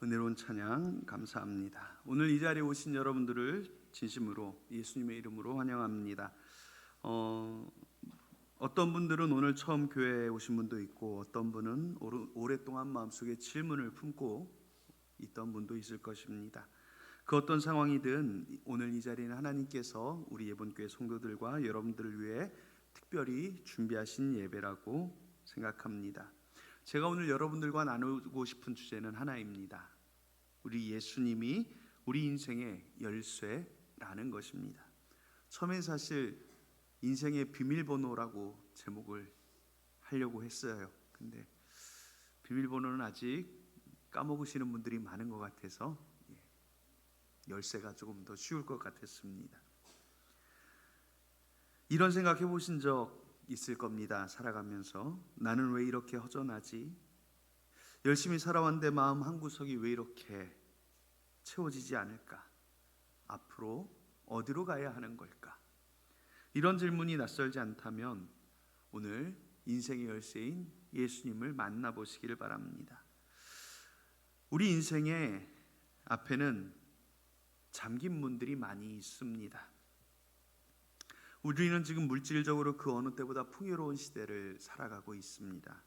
은혜로운 찬양 감사합니다. 오늘 이 자리에 오신 여러분들을 진심으로 예수님의 이름으로 환영합니다. 어떤 분들은 오늘 처음 교회에 오신 분도 있고, 어떤 분은 오랫동안 마음속에 질문을 품고 있던 분도 있을 것입니다. 그 어떤 상황이든 오늘 이 자리는 하나님께서 우리 예본교회 성도들과 여러분들을 위해 특별히 준비하신 예배라고 생각합니다. 제가 오늘 여러분들과 나누고 싶은 주제는 하나입니다. 우리 예수님이 우리 인생의 열쇠라는 것입니다. 처음엔 사실 인생의 비밀번호라고 제목을 하려고 했어요. 근데 비밀번호는 아직 까먹으시는 분들이 많은 것 같아서 열쇠가 조금 더 쉬울 것 같았습니다. 이런 생각 해보신 적 있을 겁니다. 살아가면서 나는 왜 이렇게 허전하지? 열심히 살아왔는데 마음 한구석이 왜 이렇게 채워지지 않을까? 앞으로 어디로 가야 하는 걸까? 이런 질문이 낯설지 않다면 오늘 인생의 열쇠인 예수님을 만나보시기를 바랍니다. 우리 인생의 앞에는 잠긴 문들이 많이 있습니다. 우리는 지금 물질적으로 그 어느 때보다 풍요로운 시대를 살아가고 있습니다.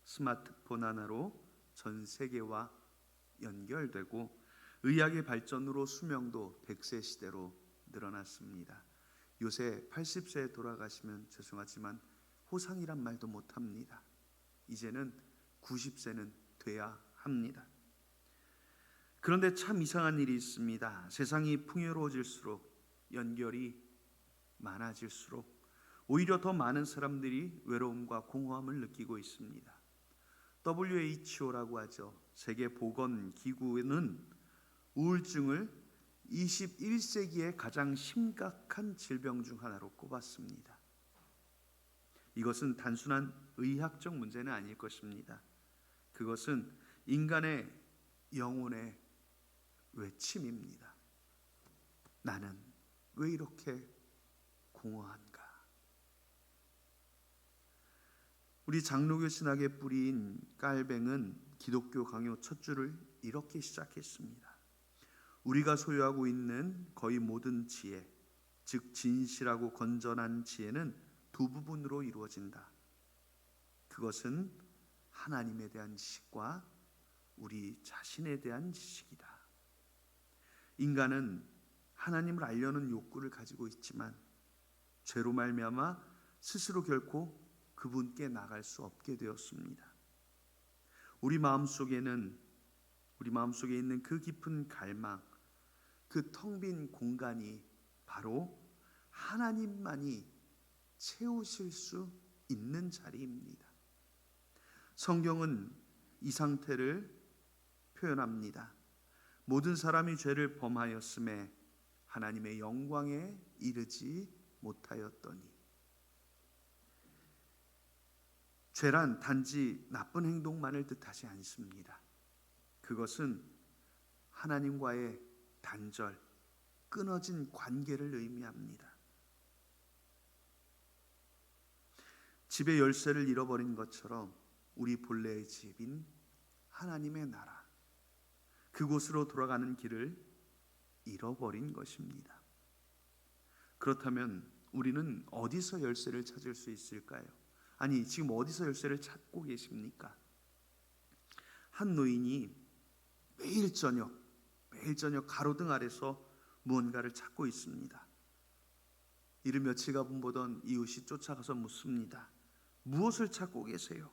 스마트폰 하나로 전 세계와 연결되고 의학의 발전으로 수명도 100세 시대로 늘어났습니다. 요새 80세에 돌아가시면 죄송하지만 호상이란 말도 못합니다. 이제는 90세는 돼야 합니다. 그런데 참 이상한 일이 있습니다. 세상이 풍요로워질수록 연결이 많아질수록 오히려 더 많은 사람들이 외로움과 공허함을 느끼고 있습니다. WHO라고 하죠. 세계보건기구는 우울증을 21세기의 가장 심각한 질병 중 하나로 꼽았습니다. 이것은 단순한 의학적 문제는 아닐 것입니다. 그것은 인간의 영혼의 외침입니다. 나는 왜 이렇게 공허한가? 우리 장로교 신학의 뿌리인 깔뱅은 기독교 강요 첫 줄을 이렇게 시작했습니다. 우리가 소유하고 있는 거의 모든 지혜, 즉 진실하고 건전한 지혜는 두 부분으로 이루어진다. 그것은 하나님에 대한 지식과 우리 자신에 대한 지식이다. 인간은 하나님을 알려는 욕구를 가지고 있지만 죄로 말미암아 스스로 결코 그분께 나갈 수 없게 되었습니다. 우리 마음속에 있는 그 깊은 갈망, 그 텅 빈 공간이 바로 하나님만이 채우실 수 있는 자리입니다. 성경은 이 상태를 표현합니다. 모든 사람이 죄를 범하였음에 하나님의 영광에 이르지 못하였더니. 죄란 단지 나쁜 행동만을 뜻하지 않습니다. 그것은 하나님과의 단절, 끊어진 관계를 의미합니다. 집의 열쇠를 잃어버린 것처럼 우리 본래의 집인 하나님의 나라, 그곳으로 돌아가는 길을 잃어버린 것입니다. 그렇다면 우리는 어디서 열쇠를 찾을 수 있을까요? 아니, 지금 어디서 열쇠를 찾고 계십니까? 한 노인이 매일 저녁 가로등 아래서 무언가를 찾고 있습니다. 이를 며칠간 보던 이웃이 쫓아가서 묻습니다. 무엇을 찾고 계세요?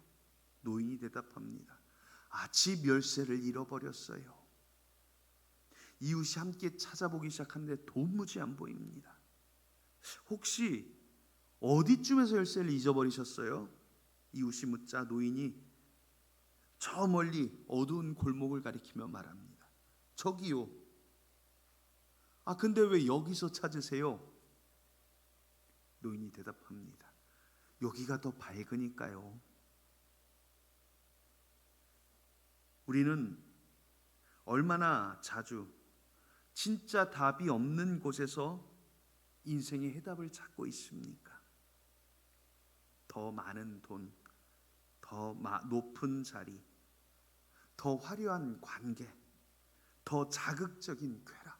노인이 대답합니다. 집 열쇠를 잃어버렸어요. 이웃이 함께 찾아보기 시작하는데 도무지 안 보입니다. 혹시 어디쯤에서 열쇠를 잊어버리셨어요? 이웃이 묻자 노인이 저 멀리 어두운 골목을 가리키며 말합니다. 저기요. 근데 왜 여기서 찾으세요? 노인이 대답합니다. 여기가 더 밝으니까요. 우리는 얼마나 자주 진짜 답이 없는 곳에서 인생의 해답을 찾고 있습니까? 더 많은 돈, 더 높은 자리, 더 화려한 관계, 더 자극적인 쾌락,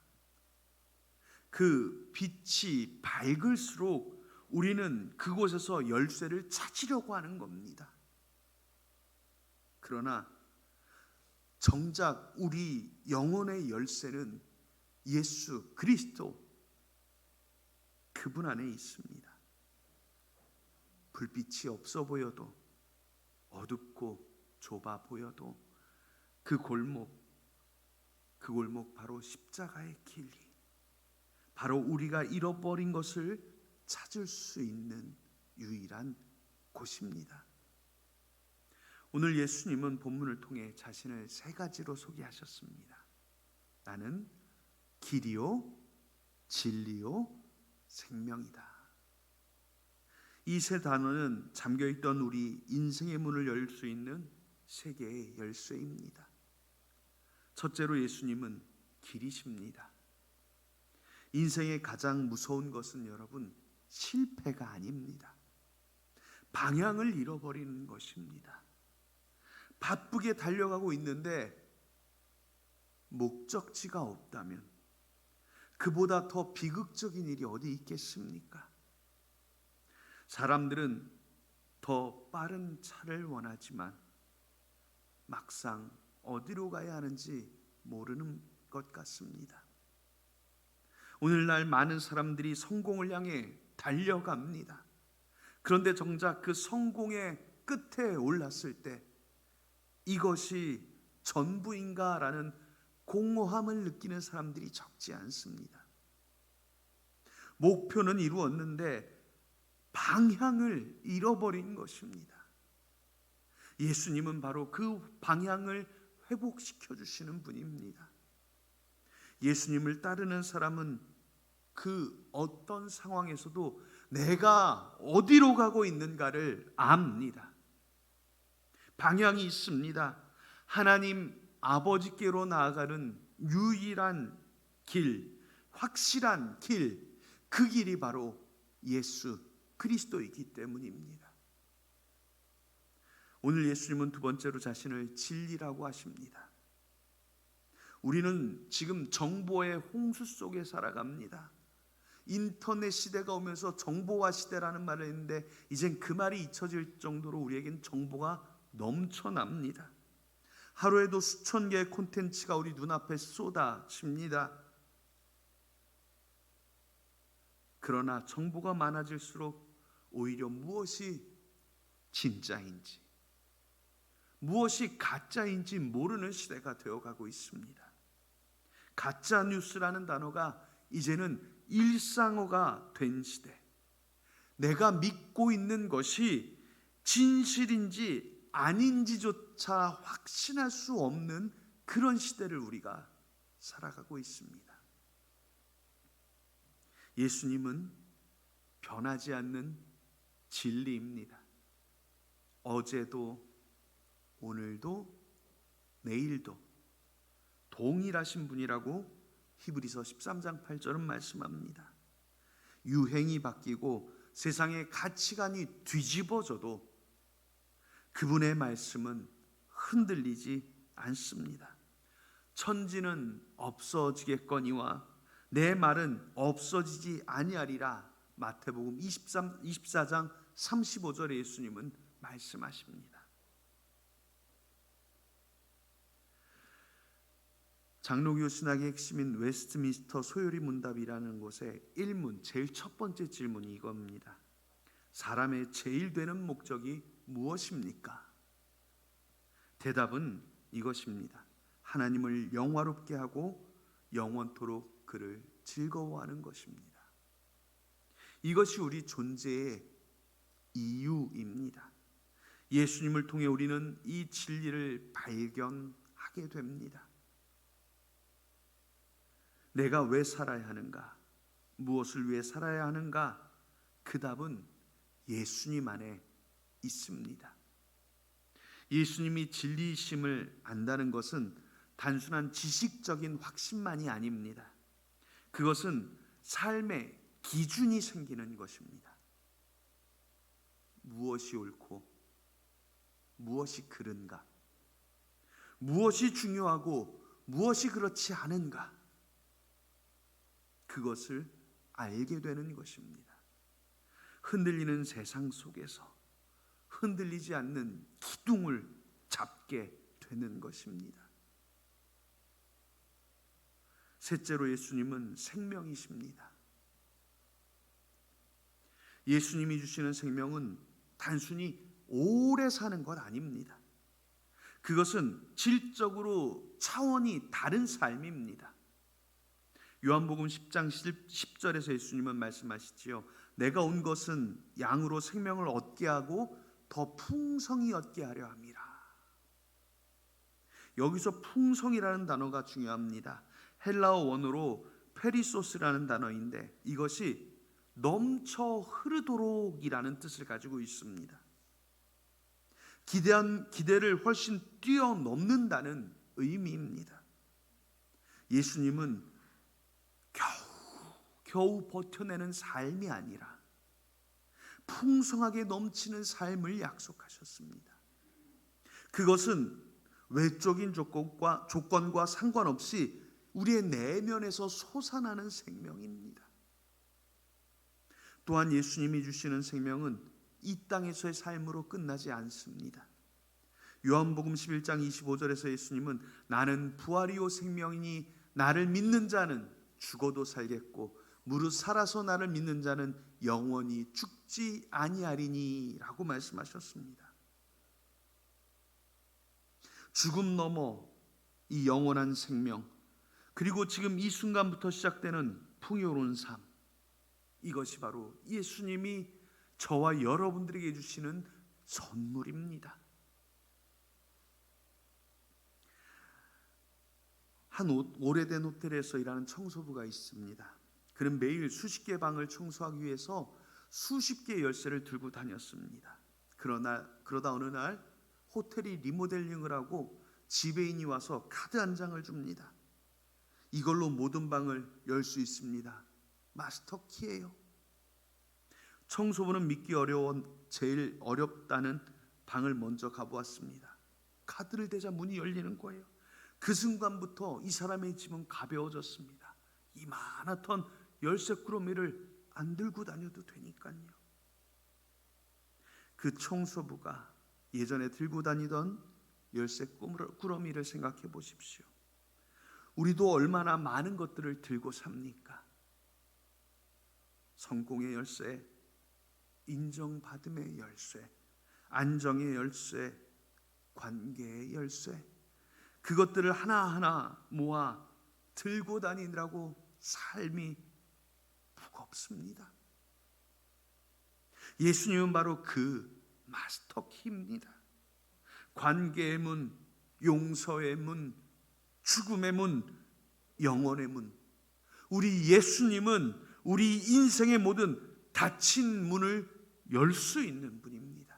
그 빛이 밝을수록 우리는 그곳에서 열쇠를 찾으려고 하는 겁니다. 그러나 정작 우리 영혼의 열쇠는 예수 그리스도 그분 안에 있습니다. 불빛이 없어 보여도, 어둡고 좁아 보여도 그 골목 바로 십자가의 길, 바로 우리가 잃어버린 것을 찾을 수 있는 유일한 곳입니다. 오늘 예수님은 본문을 통해 자신을 세 가지로 소개하셨습니다. 나는 길이요, 진리요, 생명이다. 이 세 단어는 잠겨있던 우리 인생의 문을 열 수 있는 세 개의 열쇠입니다. 첫째로 예수님은 길이십니다. 인생의 가장 무서운 것은 여러분, 실패가 아닙니다. 방향을 잃어버리는 것입니다. 바쁘게 달려가고 있는데 목적지가 없다면 그보다 더 비극적인 일이 어디 있겠습니까? 사람들은 더 빠른 차를 원하지만 막상 어디로 가야 하는지 모르는 것 같습니다. 오늘날 많은 사람들이 성공을 향해 달려갑니다. 그런데 정작 그 성공의 끝에 올랐을 때 이것이 전부인가라는 공허함을 느끼는 사람들이 적지 않습니다. 목표는 이루었는데 방향을 잃어버린 것입니다. 예수님은 바로 그 방향을 회복시켜 주시는 분입니다. 예수님을 따르는 사람은 그 어떤 상황에서도 내가 어디로 가고 있는가를 압니다. 방향이 있습니다. 하나님 아버지께로 나아가는 유일한 길, 확실한 길, 그 길이 바로 예수 그리스도이기 때문입니다. 오늘 예수님은 두 번째로 자신을 진리라고 하십니다. 우리는 지금 정보의 홍수 속에 살아갑니다. 인터넷 시대가 오면서 정보화 시대라는 말을 했는데 이젠 그 말이 잊혀질 정도로 우리에겐 정보가 넘쳐납니다. 하루에도 수천 개의 콘텐츠가 우리 눈앞에 쏟아집니다. 그러나 정보가 많아질수록 오히려 무엇이 진짜인지, 무엇이 가짜인지 모르는 시대가 되어가고 있습니다. 가짜 뉴스라는 단어가 이제는 일상어가 된 시대, 내가 믿고 있는 것이 진실인지 아닌지조차 확신할 수 없는 그런 시대를 우리가 살아가고 있습니다. 예수님은 변하지 않는 진리입니다. 어제도 오늘도 내일도 동일하신 분이라고 히브리서 13장 8절은 말씀합니다. 유행이 바뀌고 세상의 가치관이 뒤집어져도 그분의 말씀은 흔들리지 않습니다. 천지는 없어지겠거니와 내 말은 없어지지 아니하리라. 마태복음 24장 35절에 예수님은 말씀하십니다. 장로교 신학의 핵심인 웨스트민스터 소요리 문답이라는 곳의 1문 제일 첫 번째 질문이 이겁니다. 사람의 제일 되는 목적이 무엇입니까? 대답은 이것입니다. 하나님을 영화롭게 하고 영원토록 그를 즐거워하는 것입니다. 이것이 우리 존재의 이유입니다. 예수님을 통해 우리는 이 진리를 발견하게 됩니다. 내가 왜 살아야 하는가? 무엇을 위해 살아야 하는가? 그 답은 예수님 안에 있습니다. 예수님이 진리이심을 안다는 것은 단순한 지식적인 확신만이 아닙니다. 그것은 삶의 기준이 생기는 것입니다. 무엇이 옳고 무엇이 그른가? 무엇이 중요하고 무엇이 그렇지 않은가? 그것을 알게 되는 것입니다. 흔들리는 세상 속에서 흔들리지 않는 기둥을 잡게 되는 것입니다. 셋째로 예수님은 생명이십니다. 예수님이 주시는 생명은 단순히 오래 사는 것 아닙니다. 그것은 질적으로 차원이 다른 삶입니다. 요한복음 10장 10절에서 예수님은 말씀하시지요. 내가 온 것은 양으로 생명을 얻게 하고 더 풍성히 얻게 하려 함이라. 여기서 풍성이라는 단어가 중요합니다. 헬라어 원어로 페리소스라는 단어인데 이것이 넘쳐 흐르도록이라는 뜻을 가지고 있습니다. 기대를 훨씬 뛰어넘는다는 의미입니다. 예수님은 겨우 버텨내는 삶이 아니라 풍성하게 넘치는 삶을 약속하셨습니다. 그것은 외적인 조건과 상관없이 우리의 내면에서 솟아나는 생명입니다. 또한 예수님이 주시는 생명은 이 땅에서의 삶으로 끝나지 않습니다. 요한복음 11장 25절에서 예수님은 나는 부활이요 생명이니 나를 믿는 자는 죽어도 살겠고 무릇 살아서 나를 믿는 자는 영원히 죽지 아니하리니 라고 말씀하셨습니다. 죽음 넘어 이 영원한 생명, 그리고 지금 이 순간부터 시작되는 풍요로운 삶, 이것이 바로 예수님이 저와 여러분들에게 주시는 선물입니다. 한 오래된 호텔에서 일하는 청소부가 있습니다. 그는 매일 수십 개 방을 청소하기 위해서 수십 개의 열쇠를 들고 다녔습니다. 그러다 어느 날 호텔이 리모델링을 하고 지배인이 와서 카드 한 장을 줍니다. 이걸로 모든 방을 열 수 있습니다. 마스터 키예요. 청소부는 믿기 어려운 제일 어렵다는 방을 먼저 가보았습니다. 카드를 대자 문이 열리는 거예요. 그 순간부터 이 사람의 짐은 가벼워졌습니다. 이만하던 열쇠 꾸러미를 안 들고 다녀도 되니까요. 그 청소부가 예전에 들고 다니던 열쇠 꾸러미를 생각해 보십시오. 우리도 얼마나 많은 것들을 들고 삽니까? 성공의 열쇠, 인정받음의 열쇠, 안정의 열쇠, 관계의 열쇠, 그것들을 하나하나 모아 들고 다니느라고 삶이 무겁습니다. 예수님은 바로 그 마스터 키입니다. 관계의 문, 용서의 문, 죽음의 문, 영원의 문. 우리 예수님은 우리 인생의 모든 닫힌 문을 열 수 있는 분입니다.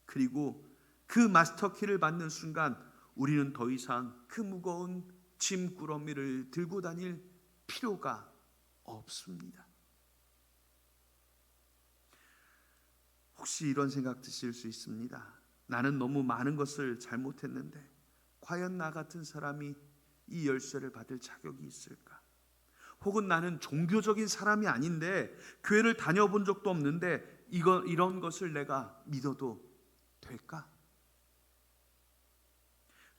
그리고 그 마스터 키를 받는 순간 우리는 더 이상 그 무거운 짐꾸러미를 들고 다닐 필요가 없습니다. 혹시 이런 생각 드실 수 있습니다. 나는 너무 많은 것을 잘못했는데 과연 나 같은 사람이 이 열쇠를 받을 자격이 있을까? 혹은 나는 종교적인 사람이 아닌데 교회를 다녀본 적도 없는데 이런 것을 내가 믿어도 될까?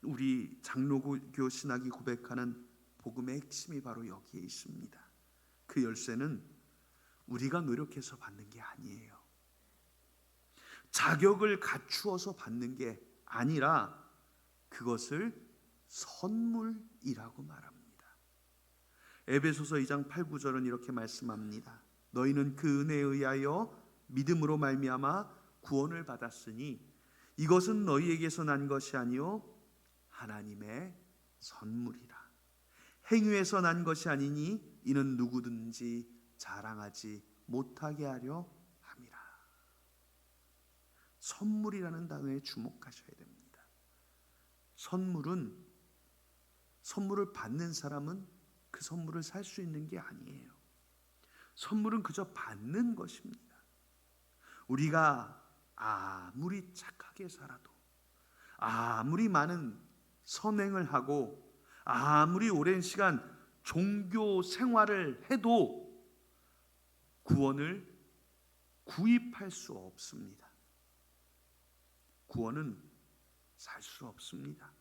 우리 장로교 신학이 고백하는 복음의 핵심이 바로 여기에 있습니다. 그 열쇠는 우리가 노력해서 받는 게 아니에요. 자격을 갖추어서 받는 게 아니라 그것을 선물이라고 말합니다. 에베소서 2장 8, 9절은 이렇게 말씀합니다. 너희는 그 은혜에 의하여 믿음으로 말미암아 구원을 받았으니 이것은 너희에게서 난 것이 아니요 하나님의 선물이라. 행위에서 난 것이 아니니 이는 누구든지 자랑하지 못하게 하려 함이라. 선물이라는 단어에 주목하셔야 됩니다. 선물을 받는 사람은 그 선물을 살 수 있는 게 아니에요. 선물은 그저 받는 것입니다. 우리가 아무리 착하게 살아도, 아무리 많은 선행을 하고 아무리 오랜 시간 종교 생활을 해도 구원을 구입할 수 없습니다. 구원은 살 수 없습니다.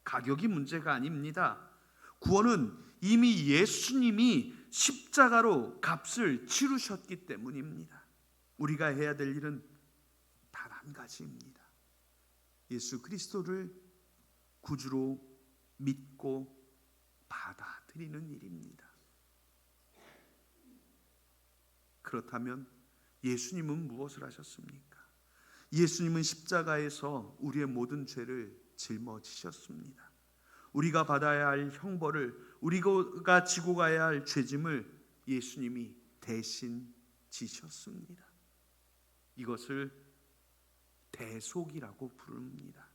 가격이 문제가 아닙니다. 구원은 이미 예수님이 십자가로 값을 치르셨기 때문입니다. 우리가 해야 될 일은 단 한 가지입니다. 예수 그리스도를 구주로 믿고 받아들이는 일입니다. 그렇다면 예수님은 무엇을 하셨습니까? 예수님은 십자가에서 우리의 모든 죄를 짊어지셨습니다. 우리가 받아야 할 형벌을, 우리가 지고 가야 할 죄짐을 예수님이 대신 지셨습니다. 이것을 대속이라고 부릅니다.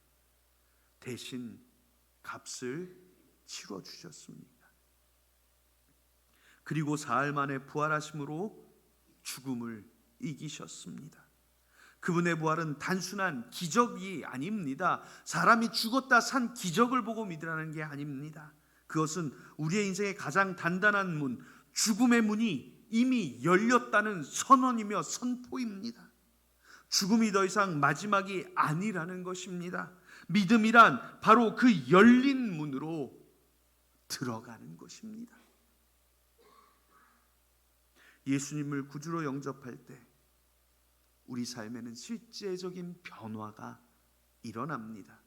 대신 값을 치러 주셨습니다. 그리고 사흘 만에 부활하심으로 죽음을 이기셨습니다. 그분의 부활은 단순한 기적이 아닙니다. 사람이 죽었다 산 기적을 보고 믿으라는 게 아닙니다. 그것은 우리의 인생의 가장 단단한 문, 죽음의 문이 이미 열렸다는 선언이며 선포입니다. 죽음이 더 이상 마지막이 아니라는 것입니다. 믿음이란 바로 그 열린 문으로 들어가는 것입니다. 예수님을 구주로 영접할 때 우리 삶에는 실제적인 변화가 일어납니다.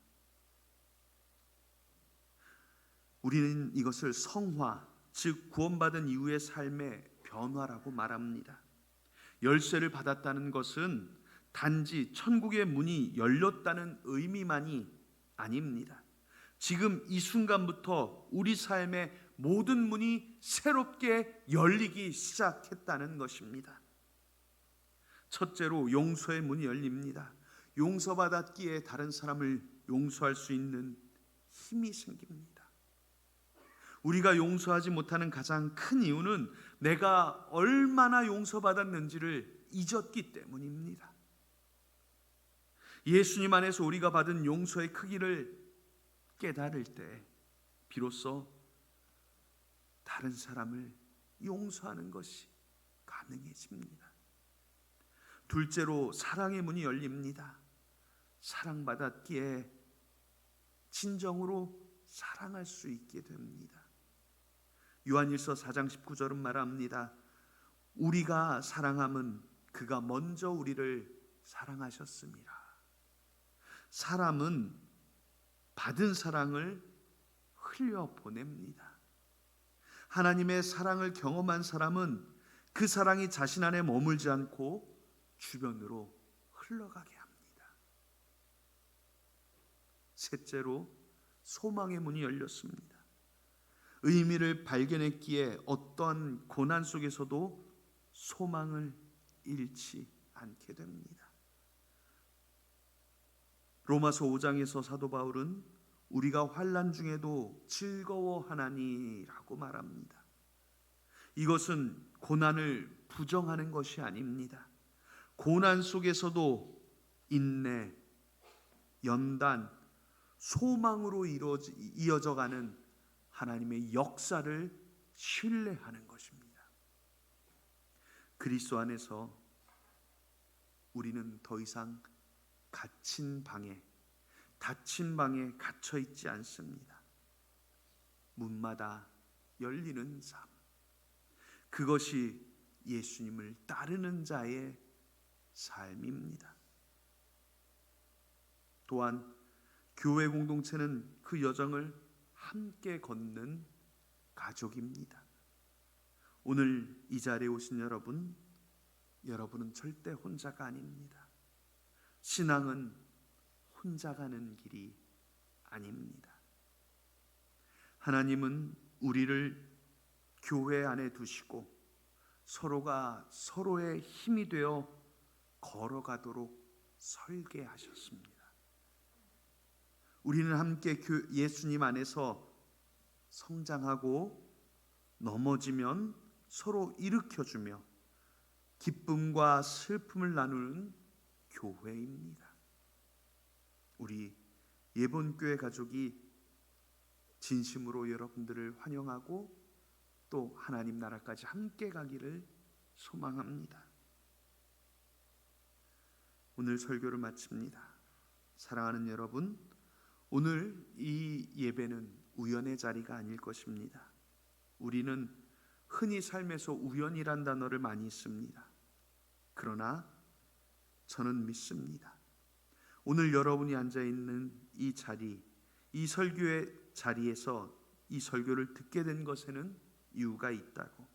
우리는 이것을 성화, 즉 구원받은 이후의 삶의 변화라고 말합니다. 열쇠를 받았다는 것은 단지 천국의 문이 열렸다는 의미만이 아닙니다. 지금 이 순간부터 우리 삶의 모든 문이 새롭게 열리기 시작했다는 것입니다. 첫째로 용서의 문이 열립니다. 용서받았기에 다른 사람을 용서할 수 있는 힘이 생깁니다. 우리가 용서하지 못하는 가장 큰 이유는 내가 얼마나 용서받았는지를 잊었기 때문입니다. 예수님 안에서 우리가 받은 용서의 크기를 깨달을 때 비로소 다른 사람을 용서하는 것이 가능해집니다. 둘째로 사랑의 문이 열립니다. 사랑받았기에 진정으로 사랑할 수 있게 됩니다. 요한일서 4장 19절은 말합니다. 우리가 사랑함은 그가 먼저 우리를 사랑하셨습니다. 사람은 받은 사랑을 흘려보냅니다. 하나님의 사랑을 경험한 사람은 그 사랑이 자신 안에 머물지 않고 주변으로 흘러가게 합니다. 셋째로 소망의 문이 열렸습니다. 의미를 발견했기에 어떠한 고난 속에서도 소망을 잃지 않게 됩니다. 로마서 5장에서 사도 바울은 우리가 환난 중에도 즐거워하나니라고 말합니다. 이것은 고난을 부정하는 것이 아닙니다. 고난 속에서도 인내, 연단, 소망으로 이어져가는 하나님의 역사를 신뢰하는 것입니다. 그리스도 안에서 우리는 더 이상 닫힌 방에 갇혀 있지 않습니다. 문마다 열리는 삶, 그것이 예수님을 따르는 자의 삶입니다. 또한 교회 공동체는 그 여정을 함께 걷는 가족입니다. 오늘 이 자리에 오신 여러분은 절대 혼자가 아닙니다. 신앙은 혼자 가는 길이 아닙니다. 하나님은 우리를 교회 안에 두시고 서로가 서로의 힘이 되어 걸어가도록 설계하셨습니다. 우리는 함께 예수님 안에서 성장하고 넘어지면 서로 일으켜주며 기쁨과 슬픔을 나누는 교회입니다. 우리 예본교회 가족이 진심으로 여러분들을 환영하고 또 하나님 나라까지 함께 가기를 소망합니다. 오늘 설교를 마칩니다. 사랑하는 여러분, 오늘 이 예배는 우연의 자리가 아닐 것입니다. 우리는 흔히 삶에서 우연이란 단어를 많이 씁니다. 그러나 저는 믿습니다. 오늘 여러분이 앉아있는 이 자리, 이 설교의 자리에서 이 설교를 듣게 된 것에는 이유가 있다고.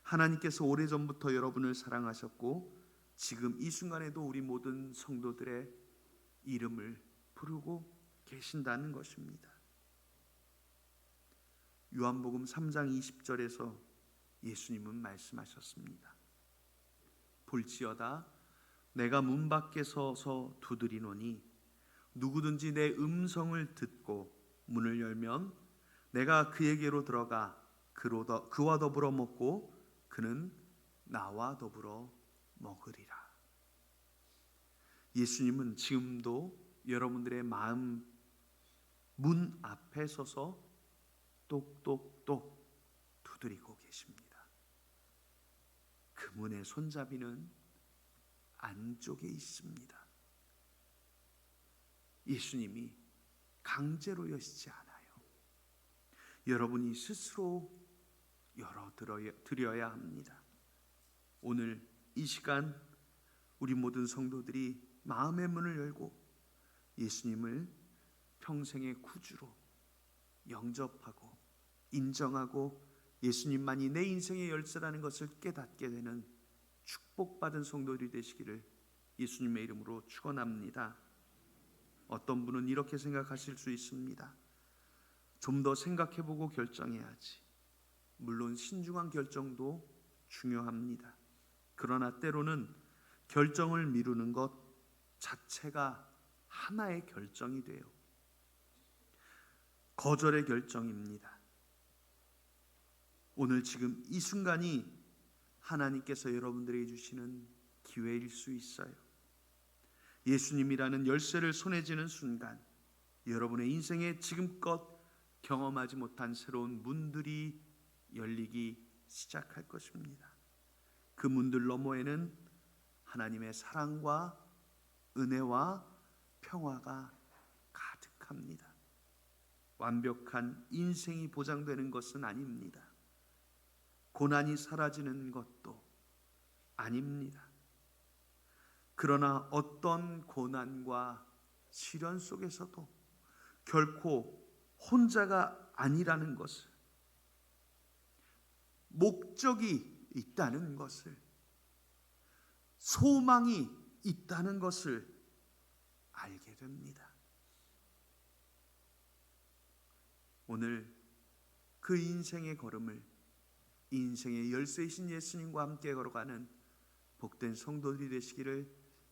하나님께서 오래전부터 여러분을 사랑하셨고 지금 이 순간에도 우리 모든 성도들의 이름을 부르고 계신다는 것입니다. 요한복음 3장 20절에서 예수님은 말씀하셨습니다. 볼지어다 내가 문 밖에 서서 두드리노니 누구든지 내 음성을 듣고 문을 열면 내가 그에게로 들어가 그와 더불어 먹고 그는 나와 더불어 먹으리라. 예수님은 지금도 여러분들의 마음 문 앞에 서서 똑똑똑 두드리고 계십니다. 그 문의 손잡이는 안쪽에 있습니다. 예수님이 강제로 여시지 않아요. 여러분이 스스로 열어드려야 합니다. 오늘 이 시간 우리 모든 성도들이 마음의 문을 열고 예수님을 평생의 구주로 영접하고 인정하고 예수님만이 내 인생의 열쇠라는 것을 깨닫게 되는 축복받은 성도들이 되시기를 예수님의 이름으로 축원합니다. 어떤 분은 이렇게 생각하실 수 있습니다. 좀 더 생각해보고 결정해야지. 물론 신중한 결정도 중요합니다. 그러나 때로는 결정을 미루는 것 자체가 하나의 결정이 돼요. 거절의 결정입니다. 오늘 지금 이 순간이 하나님께서 여러분들에게 주시는 기회일 수 있어요. 예수님이라는 열쇠를 손에 쥐는 순간 여러분의 인생에 지금껏 경험하지 못한 새로운 문들이 열리기 시작할 것입니다. 그 문들 너머에는 하나님의 사랑과 은혜와 평화가 가득합니다. 완벽한 인생이 보장되는 것은 아닙니다. 고난이 사라지는 것도 아닙니다. 그러나 어떤 고난과 시련 속에서도 결코 혼자가 아니라는 것을, 목적이 있다는 것을, 소망이 있다는 것을 알게 됩니다. 오늘 그 인생의 걸음을 인생의 열쇠이신 예수님과 함께 걸어가는 복된 성도들이 되시기를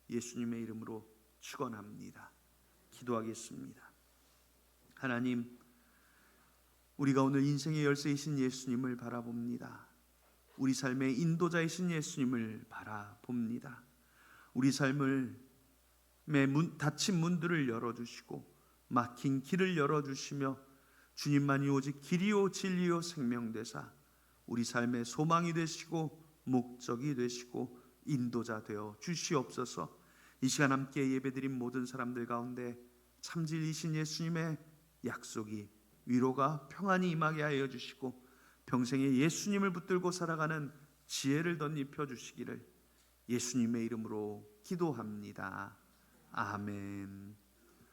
예수님의 이름으로 축원합니다. 기도하겠습니다. 하나님, 우리가 오늘 인생의 열쇠이신 예수님을 바라봅니다. 우리 삶의 인도자이신 예수님을 바라봅니다. 우리 삶의 닫힌 문들을 열어주시고 막힌 길을 열어주시며 주님만이 오직 길이요 진리요 생명되사 우리 삶의 소망이 되시고 목적이 되시고 인도자 되어 주시옵소서. 이 시간 함께 예배드린 모든 사람들 가운데 참진리신 예수님의 약속이 위로가 평안이 임하게 하여 주시고 평생에 예수님을 붙들고 살아가는 지혜를 덧입혀 주시기를 예수님의 이름으로 기도합니다. 아멘.